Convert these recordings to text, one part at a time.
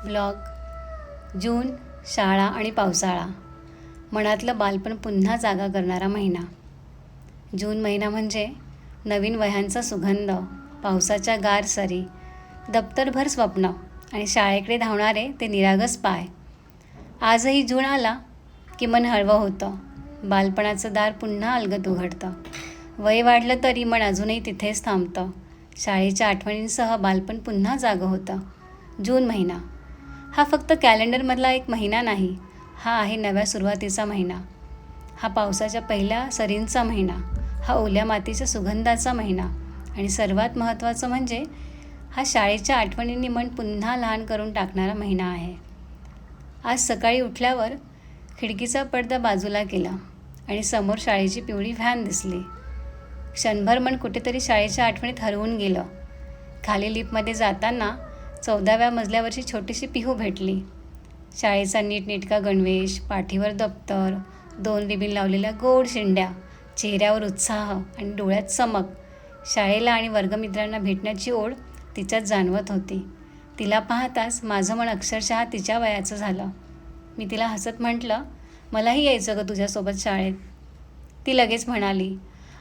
Blog जून, शाळा आणि पावसाळा. मनातलं बालपण पुन्हा जागा करणारा महिना. जून महिना म्हणजे नवीन वह्यांचा सुगंध, पावसाच्या गार सरी, दप्तरभर स्वप्न आणि शाळेकडे धावणारे ते निरागस पाय. आजही जून आला की मन हळवं होतं. बालपणाचं दार पुन्हा अलगद उघडतं. वय वाढलं तरी मन अजूनही तिथेच थांबतं. शाळेच्या आठवणींसह बालपण पुन्हा जागं होतं. जून महिना हा फक्त कॅलेंडरमधला एक महिना नाही, हा आहे नव्या सुरुवातीचा महिना. हा पावसाच्या पहिल्या सरींचा महिना, हा ओल्या मातीच्या सुगंधाचा महिना आणि सर्वात महत्त्वाचं म्हणजे हा शाळेच्या आठवणींनी मन पुन्हा लहान करून टाकणारा महिना आहे. आज सकाळी उठल्यावर खिडकीचा पडदा बाजूला केला आणि समोर शाळेची पिवळी व्हॅन दिसली. क्षणभर मन कुठेतरी शाळेच्या आठवणीत हरवून गेलं. खाली लिफ्टमध्ये जाताना 14व्या मजल्यावरची छोटीशी पिहू भेटली. शाळेचा नीटनेटका गणवेश, पाठीवर दप्तर, 2 रिबीन लावलेल्या गोड शेंड्या, चेहऱ्यावर उत्साह आणि डोळ्यात चमक. शाळेला आणि वर्गमित्रांना भेटण्याची ओढ तिच्यात जाणवत होती. तिला पाहताच माझं मन अक्षरशः तिच्या वयाचं झालं. मी तिला हसत म्हटलं, मलाही यायचं गं तुझ्यासोबत शाळेत. ती लगेच म्हणाली,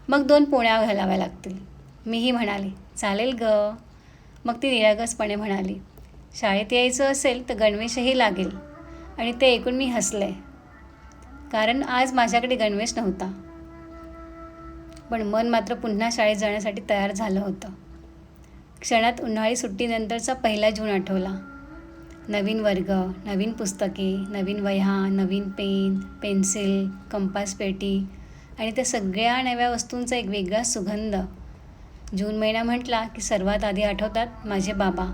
मग 2 पोळ्या घालाव्या लागतील. मीही म्हणाले, चालेल गं. मग ती निरागसपणे म्हणाली, शाळेत यायचं असेल तर गणवेशही लागेल. आणि ते ऐकून मी हसले, कारण आज माझ्याकडे गणवेश नव्हता. पण मन मात्र पुन्हा शाळेत जाण्यासाठी तयार झालं होतं. क्षणात उन्हाळी सुट्टीनंतरचा पहिला जून आठवला. नवीन वर्ग, नवीन पुस्तके, नवीन वह्या, नवीन पेन, पेन्सिल, कंपास पेटी आणि त्या सगळ्या नव्या वस्तूंचा एक वेगळा सुगंध. जून महिना म्हटला की सर्वात आधी आठवतात माझे बाबा.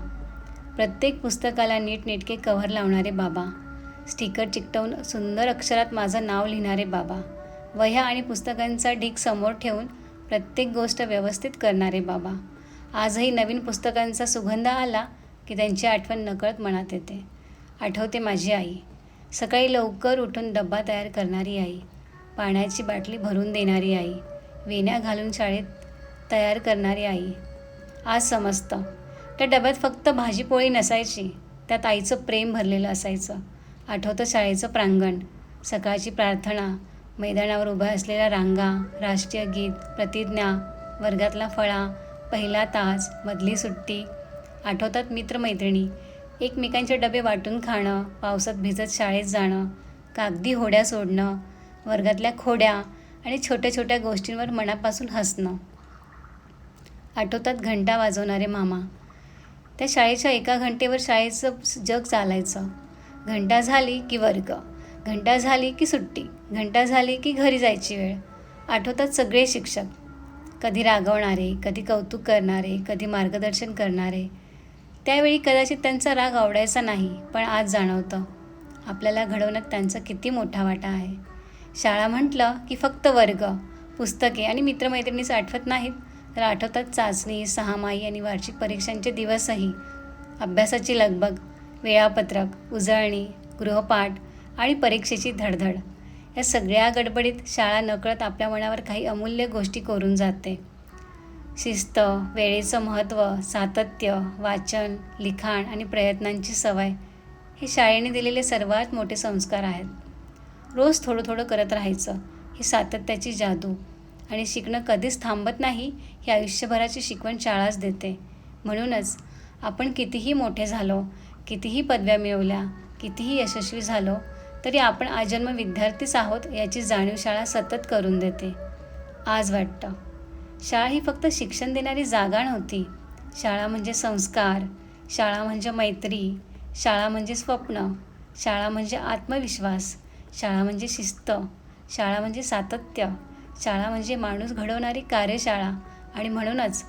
प्रत्येक पुस्तकाला नीटनेटके कव्हर लावणारे बाबा, स्टिकर चिकटवून सुंदर अक्षरात माझं नाव लिहिणारे बाबा, वह्या आणि पुस्तकांचा ढीग समोर ठेवून प्रत्येक गोष्ट व्यवस्थित करणारे बाबा. आजही नवीन पुस्तकांचा सुगंध आला की त्यांची आठवण नकळत मनात येते. आठवते माझी आई, सकाळी लवकर उठून डब्बा तयार करणारी आई, पाण्याची बाटली भरून देणारी आई, वेण्या घालून शाळेत तयार करणारी आई. आज समजतं, त्या डब्यात फक्त भाजीपोळी नसायची, त्यात आईचं प्रेम भरलेलं असायचं. आठवतं शाळेचं प्रांगण, सकाळची प्रार्थना, मैदानावर उभ्या असलेल्या रांगा, राष्ट्रीय गीत, प्रतिज्ञा, वर्गातला फळा, पहिला तास, मधली सुट्टी. आठवतात मित्रमैत्रिणी, एकमेकांचे डबे वाटून खाणं, पावसात भिजत शाळेत जाणं, कागदी होड्या सोडणं, वर्गातल्या खोड्या आणि छोट्या छोट्या गोष्टींवर मनापासून हसणं. आठवतात घंटा वाजवणारे मामा. त्या शाळेच्या एका घंटेवर शाळेचं जग चालायचं. घंटा झाली की वर्ग, घंटा झाली की सुट्टी, घंटा झाली की घरी जायची वेळ. आठवतात सगळे शिक्षक, कधी रागवणारे, कधी कौतुक करणारे, कधी मार्गदर्शन करणारे. त्यावेळी कदाचित त्यांचा राग आवडायचा नाही, पण आज जाणवतं आपल्याला घडवण्यात त्यांचा किती मोठा वाटा आहे. शाळा म्हटलं की फक्त वर्ग, पुस्तके आणि मित्रमैत्रिणीच आठवत नाहीत, तर आठवतात चाचणी, सहामाही आणि वार्षिक परीक्षांचे दिवसही. अभ्यासाची लगबग, वेळापत्रक, उजळणी, गृहपाठ आणि परीक्षेची धडधड. या सगळ्या गडबडीत शाळा नकळत आपल्या मनावर काही अमूल्य गोष्टी कोरून जाते. शिस्त, वेळेचं महत्त्व, सातत्य, वाचन, लिखाण आणि प्रयत्नांची सवय हे शाळेने दिलेले सर्वात मोठे संस्कार आहेत. रोज थोडं थोडं करत राहायचं, ही सातत्याची जादू. आणि शिकणं कधीच थांबत नाही, ही आयुष्यभराची शिकवण शाळाच देते. म्हणूनच आपण कितीही मोठे झालो, कितीही पदव्या मिळवल्या, कितीही यशस्वी झालो, तरी आपण आजन्म विद्यार्थीच आहोत याची जाणीव शाळा सतत करून देते. आज वाटतं, शाळा ही फक्त शिक्षण देणारी जागा नव्हती. शाळा म्हणजे संस्कार, शाळा म्हणजे मैत्री, शाळा म्हणजे स्वप्न, शाळा म्हणजे आत्मविश्वास, शाळा म्हणजे शिस्त, शाळा म्हणजे सातत्य, शाळा म्हणजे माणूस घडवणारी कार्यशाळा. आणि म्हणूनच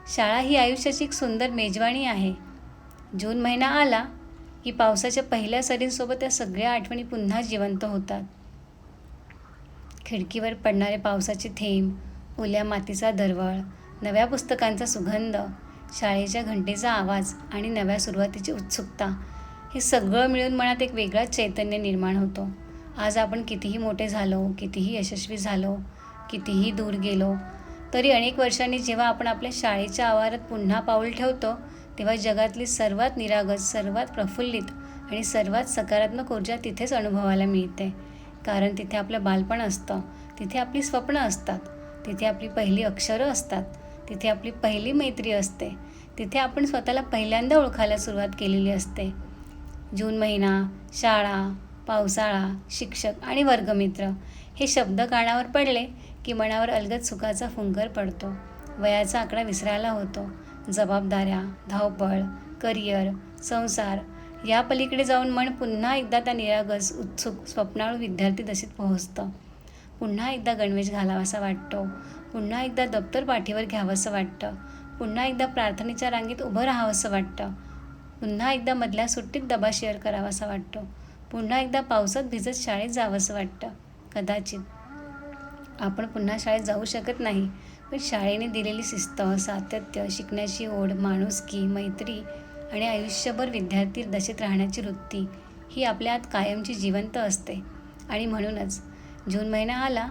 शाळा ही आयुष्याची एक सुंदर मेजवानी आहे. जून महिना आला की पावसाच्या पहिल्या सरींसोबत या सगळ्या आठवणी पुन्हा जिवंत होतात. खिडकीवर पडणारे पावसाचे थेंब, ओल्या मातीचा दरवळ, नव्या पुस्तकांचा सुगंध, शाळेच्या घंटेचा आवाज आणि नव्या सुरुवातीची उत्सुकता, हे सगळं मिळून मनात एक वेगळाच चैतन्य निर्माण होतो. आज आपण कितीही मोठे झालो, कितीही यशस्वी झालो, कितीही दूर गेलो, तरी अनेक वर्षांनी जेव्हा आपण आपल्या शाळेच्या आवारात पुन्हा पाऊल ठेवतो, तेव्हा जगातली सर्वात निरागस, सर्वात प्रफुल्लित आणि सर्वात सकारात्मक ऊर्जा तिथेच अनुभवायला मिळते. कारण तिथे आपलं बालपण असतं, तिथे आपली स्वप्न असतात, तिथे आपली पहिली अक्षरं असतात, तिथे आपली पहिली मैत्री असते, तिथे आपण स्वतःला पहिल्यांदा ओळखायला सुरुवात केलेली असते. जून महिना, शाळा, पावसाळा, शिक्षक आणि वर्गमित्र हे शब्द कानावर पडले की मनावर अलगद सुखाचा फुंकर पडतो. वयाचा आकडा विसरायला होतो. जबाबदाऱ्या, धावपळ, करिअर, संसार या पलीकडे जाऊन मन पुन्हा एकदा त्या निरागस, उत्सुक, स्वप्नाळू विद्यार्थी दशेत पोहोचतं. पुन्हा एकदा गणवेश घालावासा वाटतो, पुन्हा एकदा दप्तर पाठीवर घ्यावंसं वाटतं, पुन्हा एकदा प्रार्थनेच्या रांगेत उभं राहावंसं वाटतं, पुन्हा एकदा मधल्या सुट्टीत डबा शेअर करावासा वाटतो, पुन्हा एकदा पावसात भिजत शाळेत जावंसं वाटतं. कदाचित आपण पुन्हा शाळेत जाऊ शकत नाही, पण शाळेने दिलेली शिस्त, सातत्य, शिकण्याची ओढ, माणुसकी, मैत्री आणि आयुष्यभर विद्यार्थी दशेत राहण्याची वृत्ती ही आपल्या आत कायमची जिवंत असते. आणि म्हणूनच जून महिना आला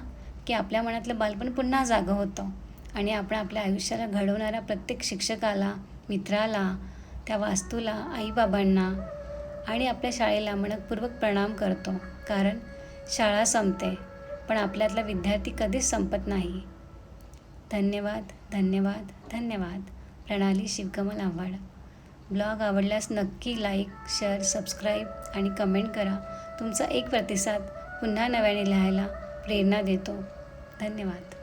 की आपल्या मनातलं बालपण पुन्हा जागं होतं आणि आपण आपल्या आयुष्याला घडवणाऱ्या प्रत्येक शिक्षकाला, मित्राला, त्या वास्तूला, आईबाबांना आणि आपल्या शाळेला मनपूर्वक प्रणाम करतो. कारण शाळा संपते, पण आपल्यातला विद्यार्थी कधीच संपत नाही. धन्यवाद, धन्यवाद, धन्यवाद. प्रणाली शिवकमल आव्हाड. ब्लॉग आवडल्यास नक्की लाईक, शेअर, सबस्क्राईब आणि कमेंट करा. तुमचा एक प्रतिसाद पुन्हा नव्याने लिहायला प्रेरणा देतो. धन्यवाद.